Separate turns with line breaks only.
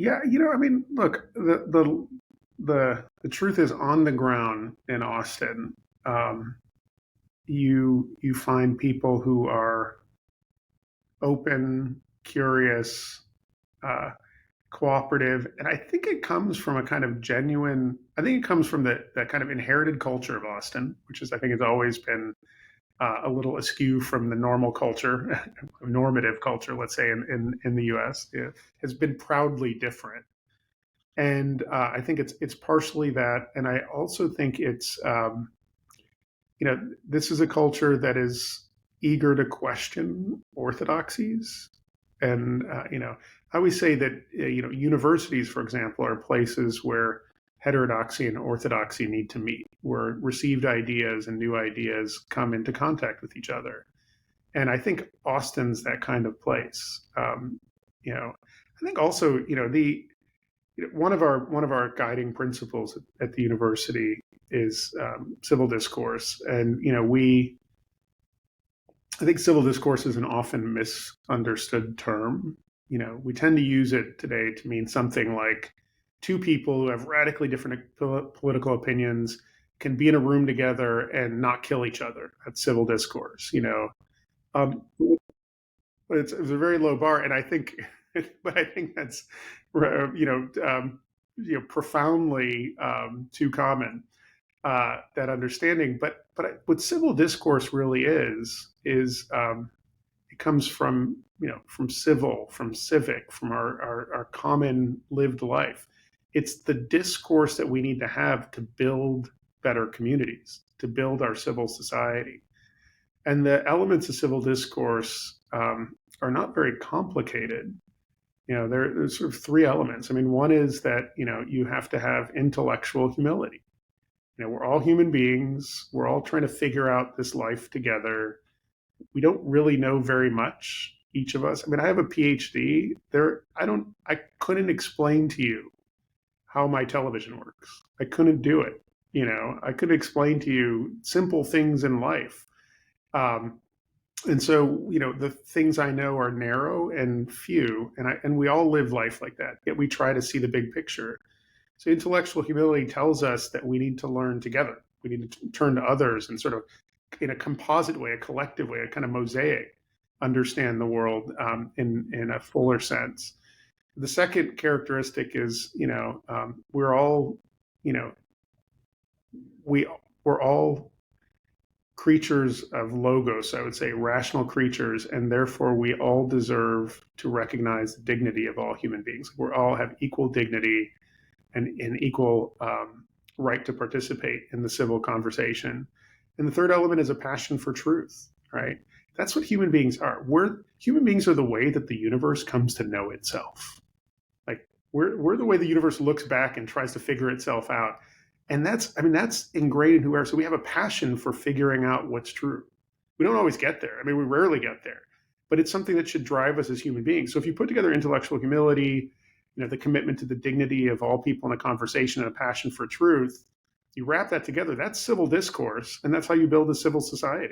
Yeah, I mean, look, the truth is on the ground in Austin. Um, you find people who are open, curious, uh, cooperative, and I think it comes from a kind of genuine. I think it comes from that kind of inherited culture of Austin, which is I think has always been a little askew from the normal culture, normative culture, let's say in the U.S. It has been proudly different. And I think it's partially that, and I also think it's this is a culture that is eager to question orthodoxies, and I always say that universities, for example, are places where heterodoxy and orthodoxy need to meet, where received ideas and new ideas come into contact with each other. And I think Austin's that kind of place. I think also the one of our guiding principles at the university is civil discourse, and we I think civil discourse is an often misunderstood term. We tend to use it today to mean something like two people who have radically different political opinions can be in a room together and not kill each other. That's civil discourse. Um, it's a very low bar, and I think, but I think that's profoundly too common, that understanding. But what civil discourse really is it comes from civil, from civic, from our common lived life. It's the discourse that we need to have to build better communities, to build our civil society. And the elements of civil discourse are not very complicated. There's sort of three elements. I mean, one is that you have to have intellectual humility. We're all human beings. We're all trying to figure out this life together. We don't really know very much, each of us. I mean, I have a PhD. I couldn't explain to you how my television works. I couldn't do it. I could explain to you simple things in life. Um, and so, the things I know are narrow and few, and we all live life like that. Yet we try to see the big picture. So intellectual humility tells us that we need to learn together. We need to turn to others and sort of, in a composite way, a collective way, a kind of mosaic, understand the world in a fuller sense. The second characteristic is, we're all, you know, we're all creatures of logos, I would say, rational creatures, and therefore we all deserve to recognize the dignity of all human beings. We all have equal dignity and equal right to participate in the civil conversation. And the third element is a passion for truth, right? That's what human beings are. Human beings are the way that the universe comes to know itself. Like we're the way the universe looks back and tries to figure itself out. And that's ingrained in who we are. So we have a passion for figuring out what's true. We don't always get there. I mean, we rarely get there, but it's something that should drive us as human beings. So if you put together intellectual humility, the commitment to the dignity of all people in a conversation and a passion for truth, you wrap that together, that's civil discourse, and that's how you build a civil society.